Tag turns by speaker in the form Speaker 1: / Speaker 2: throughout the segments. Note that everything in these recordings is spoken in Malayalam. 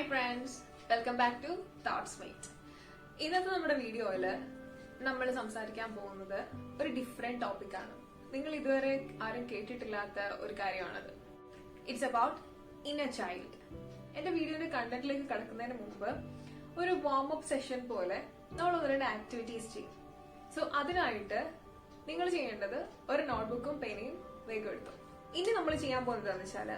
Speaker 1: Friends, welcome back to thoughts might. ഇന്നത്തെ നമ്മുടെ വീഡിയോയിൽ നമ്മൾ സംസാരിക്കാൻ പോകുന്നത് ഒരു ഡിഫറെന്റ് ടോപ്പിക്കാണ്. നിങ്ങൾ ഇതുവരെ ആരും കേട്ടിട്ടില്ലാത്ത ഒരു കാര്യമാണത്. It's about inner child. എന്റെ വീഡിയോയുടെ കണ്ടന്റിലേക്ക് കടക്കുന്നതിന് മുമ്പ് ഒരു വാം അപ്പ് സെഷൻ പോലെ നമ്മൾ ഒന്ന് രണ്ട് ആക്ടിവിറ്റീസ് ചെയ്യും. സോ അതിനായിട്ട് നിങ്ങൾ ചെയ്യേണ്ടത് ഒരു നോട്ട്ബുക്കും പേനയും വേഗം എടുത്തു. ഇനി നമ്മൾ ചെയ്യാൻ പോകുന്നത് എന്ന് വെച്ചാല്,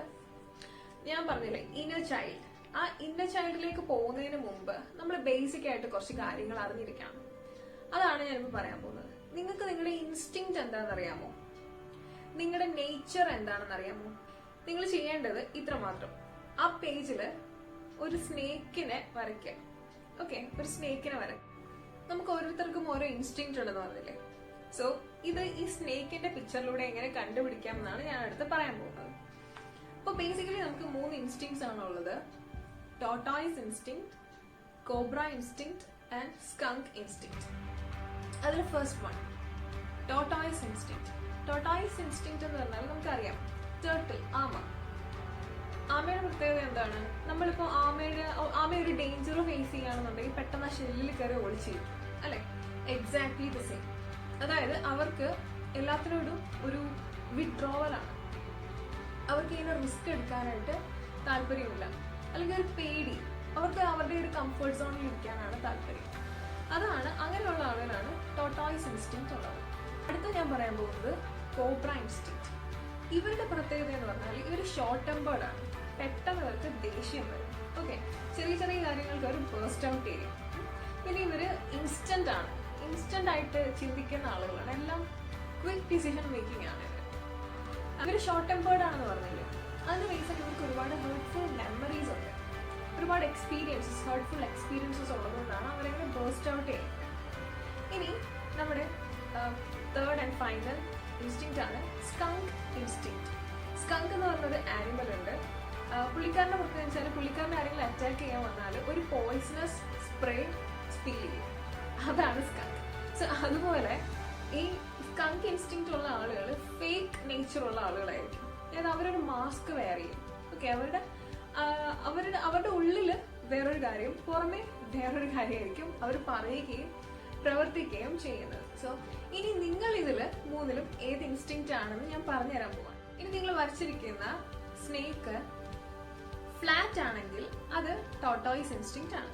Speaker 1: ഞാൻ പറഞ്ഞില്ലേ ഇന്നർ ചൈൽഡ്, ആ ഇന്നർ ചൈൽഡിലേക്ക് പോകുന്നതിന് മുമ്പ് നമ്മൾ ബേസിക് ആയിട്ട് കുറച്ച് കാര്യങ്ങൾ അറിഞ്ഞിരിക്കണം. അതാണ് ഞാനിപ്പോൾ പറയാൻ പോകുന്നത്. നിങ്ങൾക്ക് നിങ്ങളുടെ ഇൻസ്റ്റിങ്ക്റ്റ് എന്താണെന്ന് അറിയാമോ? നിങ്ങളുടെ നേച്ചർ എന്താണെന്ന് അറിയാമോ? നിങ്ങൾ ചെയ്യേണ്ടത് ഇത്ര മാത്രം. ആ പേജില് ഒരു സ്നേക്കിനെ വരയ്ക്കുക. ഓക്കെ, ഒരു സ്നേക്കിനെ വരയ്ക്കുക. നമുക്ക് ഓരോരുത്തർക്കും ഓരോ ഇൻസ്റ്റിങ്ക്റ്റ് ഉണ്ടെന്ന് പറഞ്ഞില്ലേ? സോ ഇത് ഈ സ്നേക്കിന്റെ പിക്ചറിലൂടെ എങ്ങനെ കണ്ടുപിടിക്കാം എന്നാണ് ഞാൻ അടുത്ത് പറയാൻ പോകുന്നത്. അപ്പൊ ബേസിക്കലി നമുക്ക് 3 ഇൻസ്റ്റിങ്ക്ട്സ് ആണ് ഉള്ളത്: ടോർട്ടോയ്സ് ഇൻസ്റ്റിങ്ക്ട്, കോബ്ര ഇൻസ്റ്റിങ്ക്ട് ആൻഡ് സ്കങ്ക് ഇൻസ്റ്റിങ്ക്ട്. അതിൽ ഫസ്റ്റ് വൺ, ടോർട്ടോയ്സ് ഇൻസ്റ്റിങ്ക്ട്. ടോർട്ടോയ്സ് ഇൻസ്റ്റിങ്ക്ട് എന്ന് പറഞ്ഞാൽ നമുക്കറിയാം, ടേർട്ടിൽ, ആമ. ആമയുടെ പ്രത്യേകത എന്താണ്? നമ്മളിപ്പോ ആമ ഒരു ഡേഞ്ചർ ഫേസ് ചെയ്യുകയാണെന്നുണ്ടെങ്കിൽ പെട്ടെന്ന് ആ ഷെല്ലിൽ കയറി ഒളിച്ചിരിക്കും, അല്ലെ? Exactly the same. അതായത് അവർക്ക് എല്ലാത്തിനോടും ഒരു വിഡ്രോവലാണ്. അവർക്ക് ഇങ്ങനെ റിസ്ക് എടുക്കാനായിട്ട് താല്പര്യമില്ല, അല്ലെങ്കിൽ ഒരു പേടി. അവർക്ക് അവരുടെ ഒരു കംഫർട്ട് സോണിൽ ഇരിക്കാനാണ് താല്പര്യം. അതാണ്, അങ്ങനെയുള്ള ആളുകളാണ് ടോർട്ടോയ്സ് ഇൻസ്റ്റിങ്ക്ട് ഉള്ളത്. അടുത്ത ഞാൻ പറയാൻ പോകുന്നത് കോബ്ര ഇൻസ്റ്റിങ്ക്ട്. ഇവരുടെ പ്രത്യേകത എന്ന് പറഞ്ഞാൽ ഇവർ ഷോർട്ട് ടെമ്പേർഡ് ആണ്. പെട്ടെന്ന് അവർക്ക് ദേഷ്യം വരും. ഓക്കെ, ചെറിയ ചെറിയ കാര്യങ്ങൾക്ക് അവർ ബേസ്റ്റ് ഔട്ട് ചെയ്യും. പിന്നെ ഇവര് ഇൻസ്റ്റന്റ് ആണ്, ഇൻസ്റ്റന്റ് ആയിട്ട് ചിന്തിക്കുന്ന ആളുകളാണ്. എല്ലാം ക്വിക്ക് ഡിസിഷൻ മേക്കിംഗ് ആണ് ഇവർ. അവര് ഷോർട്ട് ടെമ്പേർഡ് ആണെന്ന് പറഞ്ഞില്ലേ, അതിന് ബേസായിട്ട് ഇവർക്ക് ഒരുപാട് ഹേർട്ട്ഫുൾ മെമ്മറീസ് ഉണ്ട്, ഒരുപാട് എക്സ്പീരിയൻസസ്, ഹേർട്ട്ഫുൾ എക്സ്പീരിയൻസസ് ഉള്ളതുകൊണ്ടാണ് അവരെങ്ങനെ ബേസ്റ്റ് ഔട്ട് ചെയ്യുന്നത്. ഇനി നമ്മുടെ തേർഡ് ആൻഡ് ഫൈനൽ ഇൻസ്റ്റിങ്ക്റ്റ് ആണ് സ്കങ്ക് ഇൻസ്റ്റിങ്ക്റ്റ്. സ്കങ്ക് എന്ന് പറഞ്ഞൊരു ആനിമൽ ഉണ്ട്. പുള്ളിക്കാരനെ പ്രത്യേകം വെച്ചാൽ പുള്ളിക്കാരനെ ആരെങ്കിലും അറ്റാക്ക് ചെയ്യാൻ വന്നാൽ ഒരു പോയിസണസ് സ്പ്രേ സ്പീൽ ചെയ്യും. അതാണ് സ്കങ്ക്. സോ അതുപോലെ ഈ സ്കങ്ക് ഇൻസ്റ്റിങ്ക്റ്റ് ഉള്ള ആളുകൾ ഫേക്ക് നേച്ചർ ഉള്ള ആളുകളായിരിക്കും. അതായത് അവരൊരു മാസ്ക് വെയർ ചെയ്യും. ഓക്കെ, അവരുടെ ഉള്ളില് വേറൊരു കാര്യം, പുറമെ വേറൊരു കാര്യമായിരിക്കും അവർ പറയുകയും പ്രവർത്തിക്കുകയും ചെയ്യുന്നത്. സോ ഇനി നിങ്ങൾ ഇതില് 3ലും ഏത് ഇൻസ്റ്റിങ്ക്റ്റ് ആണെന്ന് ഞാൻ പറഞ്ഞുതരാൻ പോവാണ്. ഇനി നിങ്ങൾ വരച്ചിരിക്കുന്ന സ്നേക്ക് ഫ്ലാറ്റ് ആണെങ്കിൽ അത് ടോർട്ടോയ്സ് ഇൻസ്റ്റിങ്ക്റ്റ് ആണ്.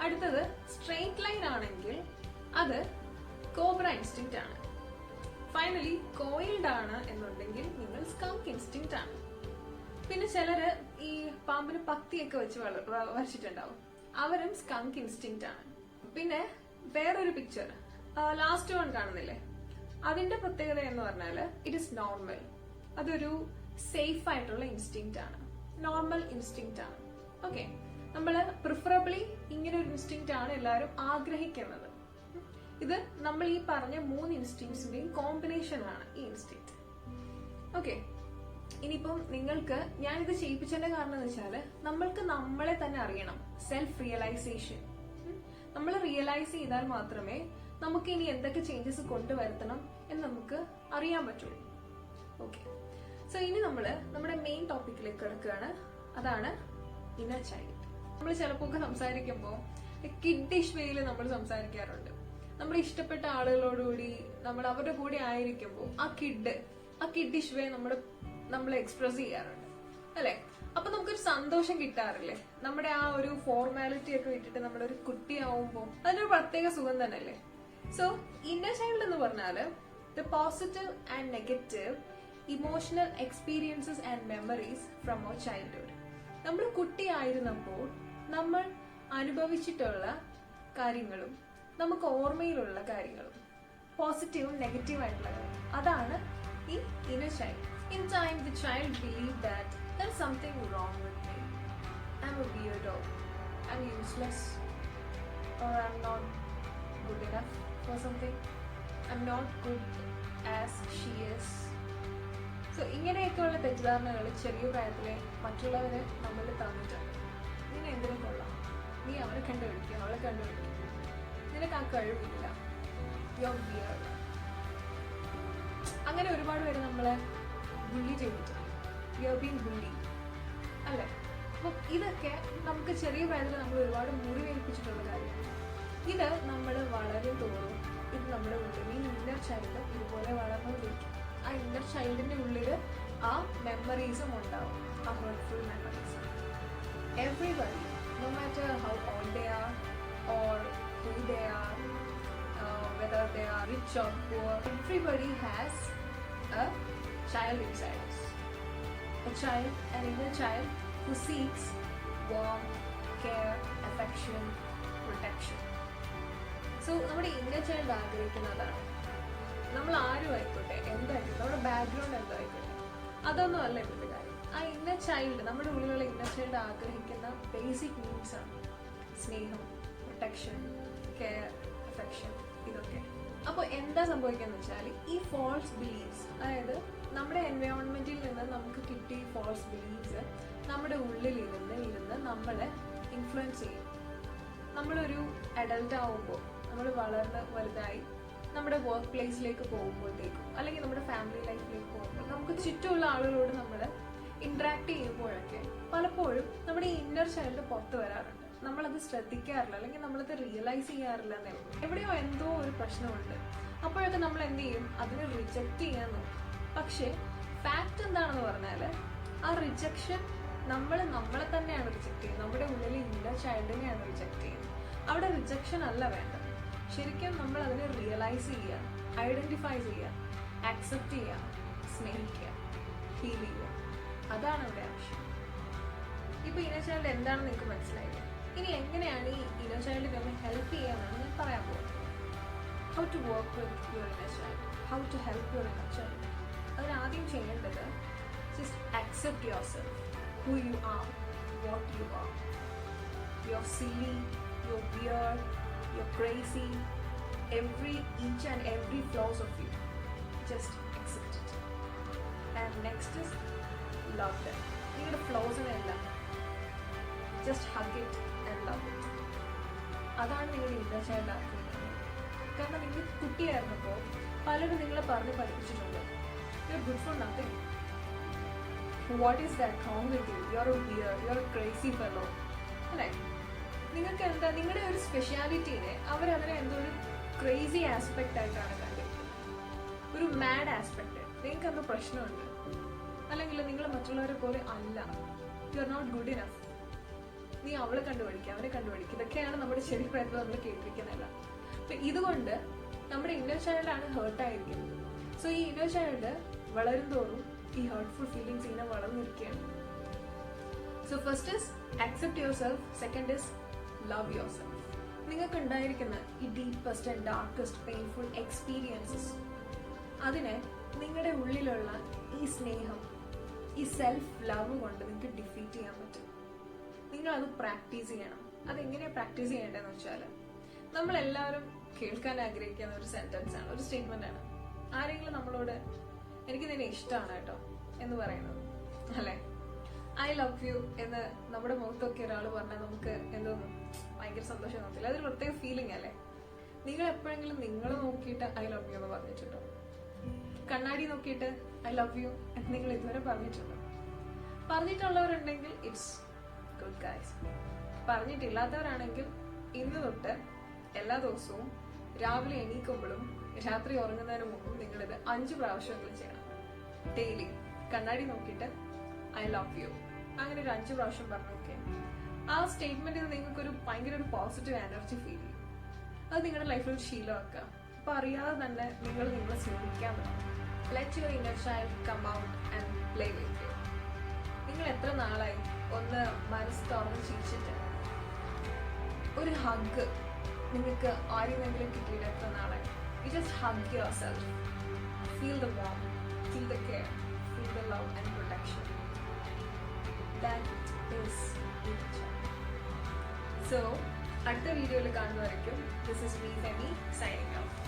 Speaker 1: അടുത്തത് സ്ട്രെയിറ്റ് ലൈൻ ആണെങ്കിൽ അത് കോബ്ര ഇൻസ്റ്റിങ്ക്റ്റ് ആണ്. ഫൈനലി കോയിൽഡ് ആണ് എന്നുണ്ടെങ്കിൽ നിങ്ങൾ സ്കങ്ക് ഇൻസ്റ്റിങ്ക്റ്റ് ആണ്. പിന്നെ ചിലര് ഈ പാമ്പിന് പത്തിയൊക്കെ വെച്ച് വരച്ചിട്ടുണ്ടാവും, അവരും സ്കങ്ക് ഇൻസ്റ്റിങ്ക്റ്റ് ആണ്. പിന്നെ വേറൊരു പിക്ചർ, ലാസ്റ്റ് വൺ കാണുന്നില്ലേ, അതിന്റെ പ്രത്യേകത എന്ന് പറഞ്ഞാല് ഇറ്റ് ഇസ് നോർമൽ. അതൊരു സേഫ് ആയിട്ടുള്ള ഇൻസ്റ്റിങ്ക്റ്റ് ആണ്, നോർമൽ ഇൻസ്റ്റിങ്ക്റ്റ് ആണ്. ഓക്കെ, നമ്മള് പ്രിഫറബിളി ഇങ്ങനെ ഒരു ഇൻസ്റ്റിങ്ക്റ്റ് ആണ് എല്ലാവരും ആഗ്രഹിക്കുന്നത്. ഇത് നമ്മൾ ഈ പറഞ്ഞ 3 ഇൻസ്റ്റിങ്ക്ട്സിന്റെയും കോമ്പിനേഷൻ ആണ് ഈ ഇൻസ്റ്റിങ്ക്റ്റ്. ഓക്കെ, ഇനിയിപ്പം നിങ്ങൾക്ക് ഞാനിത് ചെയ്യിപ്പിച്ചതിന്റെ കാരണം എന്ന് വെച്ചാല് നമ്മൾക്ക് നമ്മളെ തന്നെ അറിയണം. Self realization. നമ്മൾ റിയലൈസ് ചെയ്താൽ മാത്രമേ നമുക്ക് ഇനി എന്തൊക്കെ ചേഞ്ചസ് കൊണ്ടുവരുത്തണം എന്ന് നമുക്ക് അറിയാൻ പറ്റുള്ളൂ. ഓക്കെ, സോ ഇനി നമ്മള് നമ്മുടെ മെയിൻ ടോപ്പിക്കിലേക്ക് കിടക്കുകയാണ്. അതാണ് ഇന്നർ ചൈൽഡ്. നമ്മൾ ചിലപ്പോൾ സംസാരിക്കുമ്പോൾ കിഡിഷ് വേയിൽ നമ്മൾ സംസാരിക്കാറുണ്ട്. നമ്മുടെ ഇഷ്ടപ്പെട്ട ആളുകളോടുകൂടി നമ്മൾ അവരുടെ കൂടെ ആയിരിക്കുമ്പോൾ ആ കിഡിഷ് വേ നമ്മൾ എക്സ്പ്രസ് ചെയ്യാറുണ്ട്, അല്ലെ? അപ്പൊ നമുക്കൊരു സന്തോഷം കിട്ടാറില്ലേ? നമ്മുടെ ആ ഒരു ഫോർമാലിറ്റി ഒക്കെ വിട്ടിട്ട് നമ്മളൊരു കുട്ടിയാവുമ്പോൾ അതിനൊരു പ്രത്യേക സുഖം തന്നെ അല്ലേ? സോ ഇന്നർ ചൈൽഡ് എന്ന് പറഞ്ഞാല് the positive and negative emotional experiences and memories from our childhood. നമ്മൾ കുട്ടിയായിരുന്നപ്പോൾ നമ്മൾ അനുഭവിച്ചിട്ടുള്ള കാര്യങ്ങളും നമുക്ക് ഓർമ്മയിലുള്ള കാര്യങ്ങളും, പോസിറ്റീവും നെഗറ്റീവും ആയിട്ടുള്ള കാര്യം, അതാണ് ഈ inner child. In time, the child believed that there's something wrong with me. I'm a weirdo. I'm useless. Or I'm not good enough for something. I'm not good as she is. So, ഇങ്ങനെയൊക്കെയുള്ള തെറ്റിദ്ധാരണകൾ ചെറിയ പ്രായത്തിലെ മറ്റുള്ളവരെ നമ്മൾ തന്നിട്ടുണ്ട്. നീ എന്തിനും കൊള്ളാം, നീ അവനെ കണ്ടുപിടിക്കുക, അവളെ കണ്ടുപിടിക്കുക, നിനക്ക് ആ കഴിവില്ല, യു ആർ വിയർഡ്. അങ്ങനെ ഒരുപാട് പേര് നമ്മളെ ബുള്ളി ചെയ്തിട്ടുണ്ട്. യു ആർ ബീങ് ബുള്ളി, അല്ലേ? അപ്പം ഇതൊക്കെ നമുക്ക് ചെറിയ പ്രായത്തിൽ നമ്മൾ ഒരുപാട് മുറിവേൽപ്പിച്ചിട്ടുള്ള കാര്യമാണ്. ഇത് നമ്മൾ വളരെ തോറും ഇത് നമ്മുടെ ഉള്ളിൽ ഈ ഇന്നർ ചൈൽഡ് ഇതുപോലെ വളർന്നുകൊണ്ടിരിക്കും. ആ ഇന്നർ ചൈൽഡിന്റെ ഉള്ളിൽ ആ മെമ്മറീസും ഉണ്ടാവും, ആ hurtful memories. Everybody, no matter how old they are or who they are, whether they are rich or poor, everybody has a child inside us. A child, an inner child who seeks warmth, care, affection, protection. So നമ്മുടെ ഇന്നർ ചൈൽഡ് ആഗ്രഹിക്കുന്നതാണ്. നമ്മൾ ആരും ആയിക്കോട്ടെ, എന്തായിരിക്കും നമ്മുടെ ബാക്ക്ഗ്രൗണ്ട് എന്തായിക്കോട്ടെ, അതൊന്നും അല്ല ഇപ്പോഴത്തെ കാര്യം. ആ ഇന്നർ ചൈൽഡ്, നമ്മുടെ ഉള്ളിലുള്ള ഇന്നർ ചൈൽഡ് ആഗ്രഹിക്കുന്ന ബേസിക് നീഡ്സ് ആണ് സ്നേഹം, പ്രൊട്ടക്ഷൻ, കെയർ, അഫെക്ഷൻ, ഇതൊക്കെ. അപ്പോൾ എന്താ സംഭവിക്കാന്ന് വെച്ചാൽ ഈ ഫോൾസ് ബിലീഫ്സ്, അതായത് നമ്മുടെ എൻവയോൺമെന്റിൽ നിന്ന് നമുക്ക് കിട്ടിയ ഫോൾസ് ബിലീഫ്സ് നമ്മുടെ ഉള്ളിൽ ഇരുന്ന് നമ്മളെ ഇൻഫ്ലുവൻസ് ചെയ്യും. നമ്മളൊരു അഡൽട്ട് ആവുമ്പോൾ, നമ്മൾ വളർന്ന് വലുതായി നമ്മുടെ വർക്ക് പ്ലേസിലേക്ക് പോകുമ്പോഴത്തേക്കും അല്ലെങ്കിൽ നമ്മുടെ ഫാമിലി ലൈഫിലേക്ക് പോകുമ്പോൾ നമുക്ക് ചുറ്റുമുള്ള ആളുകളോട് നമ്മൾ ഇന്ററാക്ട് ചെയ്യുമ്പോഴൊക്കെ പലപ്പോഴും നമ്മുടെ ഈ ഇന്നർ ചൈൽഡ് പുറത്ത് വരാറുണ്ട്. നമ്മളത് ശ്രദ്ധിക്കാറില്ല, അല്ലെങ്കിൽ നമ്മളത് റിയലൈസ് ചെയ്യാറില്ല എന്നേ ഉള്ളൂ. എവിടെയോ എന്തോ ഒരു പ്രശ്നമുണ്ട്. അപ്പോഴൊക്കെ നമ്മൾ എന്ത് ചെയ്യും, അതിനെ റിജക്റ്റ് ചെയ്യാൻ നോക്കും. പക്ഷേ ഫാക്ട് എന്താണെന്ന് പറഞ്ഞാൽ ആ റിജക്ഷൻ നമ്മളെ തന്നെയാണ് റിജക്ട് ചെയ്യുന്നത്. നമ്മുടെ ഉള്ളിൽ ഇന്നർ ചൈൽഡിനെയാണ് റിജക്ട് ചെയ്യുന്നത്. അവിടെ റിജക്ഷൻ അല്ല വേണ്ടത്. ശരിക്കും നമ്മൾ അതിനെ റിയലൈസ് ചെയ്യുക, ഐഡന്റിഫൈ ചെയ്യുക, ആക്സെപ്റ്റ് ചെയ്യുക, സ്നേഹിക്കുക, ഫീൽ ചെയ്യുക. അതാണ് ഇവിടെ ആവശ്യം. ഇപ്പൊ ഇന്നർ ചൈൽഡ് എന്താണെന്ന് നിങ്ങൾക്ക് മനസ്സിലായില്ല. ഇനി എങ്ങനെയാണ് ഈ ഇന്നർ ചൈൽഡിനെ ഒന്ന് ഹെൽപ്പ് ചെയ്യാനാണ് ഞാൻ പറയാൻ പോകുന്നത്. How to work with your inner child, how to help your inner child. അതിനാദ്യം ചെയ്യേണ്ടത് just accept your self, who you are, what you are. You're silly, you're weird, you're crazy, each and every flaws of you. Just accept it. And next is love them. നിങ്ങളുടെ ഫ്ലോസിനെല്ലാം just hug it and love it. അതാണ് നിങ്ങൾ ഇന്നർ ചൈൽഡ് ആക്കുന്നത്. കാരണം നിങ്ങൾ കുട്ടിയായിരുന്നപ്പോൾ പലരും നിങ്ങളെ പറഞ്ഞ് പഠിപ്പിച്ചിട്ടുണ്ട്, you're good for nothing. What is that wrong with you? You're a weird, you're a crazy fellow. അല്ലേ? നിങ്ങൾക്ക് എന്താ നിങ്ങളുടെ ഒരു സ്പെഷ്യാലിറ്റീനെ അവരതിനെ എന്തോ ഒരു ക്രേസി ആസ്പെക്റ്റ് ആയിട്ടാണ് കണ്ടിരിക്കുന്നത്, ഒരു മാഡ് ആസ്പെക്ട്. നിങ്ങൾക്ക് എന്തോ പ്രശ്നമുണ്ട്, അല്ലെങ്കിൽ നിങ്ങൾ മറ്റുള്ളവരെ പോലെ അല്ല, you are not good enough, നീ അവളെ കണ്ടുപിടിക്കുക, അവനെ കണ്ടുപിടിക്കുക. ഇതൊക്കെയാണ് നമ്മുടെ ശരീരത്തിൽ നമ്മൾ കേൾപ്പിക്കുന്നില്ല. അപ്പൊ ഇതുകൊണ്ട് നമ്മുടെ ഇന്നർ ചൈൽഡാണ് ഹേർട്ടായിരിക്കുന്നത്. സോ ഈ ഇന്നർ ചൈൽഡ് വളരും തോറും ഈ ഹേർട്ട്ഫുൾ ഫീലിംഗ്സ് ഇങ്ങനെ വളർന്നിരിക്കുകയാണ്. So first is accept your self, second is love your self. നിങ്ങൾക്ക് ഉണ്ടായിരിക്കുന്ന ഈ deepest and darkest painful experiences, അതിനെ നിങ്ങളുടെ ഉള്ളിലുള്ള ഈ സ്നേഹം, ഈ സെൽഫ് ലവ് കൊണ്ട് നിങ്ങൾക്ക് ഡിഫീറ്റ് ചെയ്യാൻ പറ്റും. നിങ്ങൾ അത് പ്രാക്ടീസ് ചെയ്യണം. അതെങ്ങനെയാണ് പ്രാക്ടീസ് ചെയ്യേണ്ടതെന്ന് വെച്ചാൽ, നമ്മളെല്ലാവരും കേൾക്കാൻ ആഗ്രഹിക്കുന്ന ഒരു സെന്റൻസ് ആണ്, ഒരു സ്റ്റേറ്റ്മെന്റ് ആണ്. ആരെങ്കിലും നമ്മളോട് എനിക്ക് നിന്നെ ഇഷ്ടമാണ് കേട്ടോ എന്ന് പറയുന്നത്, അല്ലെ? ഐ ലവ് യു എന്ന് നമ്മുടെ മുഖത്തൊക്കെ ഒരാൾ പറഞ്ഞാൽ നമുക്ക് എന്തോന്നും ഭയങ്കര സന്തോഷം തോന്നില്ല. അതൊരു പ്രത്യേക ഫീലിംഗ് അല്ലേ? നിങ്ങൾ എപ്പോഴെങ്കിലും നിങ്ങൾ നോക്കിയിട്ട് ഐ ലവ് യു എന്ന് പറഞ്ഞിട്ടുണ്ടോ? കണ്ണാടി നോക്കിയിട്ട് ഐ ലവ് യു എന്ന് നിങ്ങൾ ഇതുവരെ പറഞ്ഞിട്ടുണ്ടോ? പറഞ്ഞിട്ടുള്ളവരുണ്ടെങ്കിൽ ഇറ്റ്സ് ഗുഡ് ഗൈസ്. പറഞ്ഞിട്ടില്ലാത്തവരാണെങ്കിൽ ഇന്ന് തൊട്ട് എല്ലാ ദിവസവും രാവിലെ എണീക്കുമ്പോഴും രാത്രി ഉറങ്ങുന്നതിന് മുമ്പും നിങ്ങളിത് 5 പ്രാവശ്യമെങ്കിലും ചെയ്യണം. ഡെയിലി കണ്ണാടി നോക്കിയിട്ട് ഐ ലവ് യു അങ്ങനെ ഒരു 5 പ്രാവശ്യം പറഞ്ഞു നോക്കിയാൽ ആ സ്റ്റേറ്റ്മെന്റിൽ നിങ്ങൾക്കൊരു ഭയങ്കര ഒരു പോസിറ്റീവ് എനർജി ഫീൽ ചെയ്യും. അത് നിങ്ങളുടെ ലൈഫിൽ ഒരു ശീലമാക്കുക. അപ്പൊ അറിയാതെ തന്നെ നിങ്ങൾ നിങ്ങളെ സ്നേഹിക്കാൻ തുടങ്ങും. Let your inner child come out and play with you. നിങ്ങൾ എത്ര നാളായി ഒന്ന് മനസ്സ് തുറന്ന് ചിരിച്ചിട്ട് ഒരു ഹഗ് നിങ്ങൾക്ക് ആരെങ്കിലും കിട്ടിയിട്ട് എത്ര നാളായി? You just hug yourself. Feel the warmth, feel the care, feel the love and protection. That is it. So, അടുത്ത വീഡിയോയിൽ കാണുന്നവരേക്കും this is me, Femi, signing off.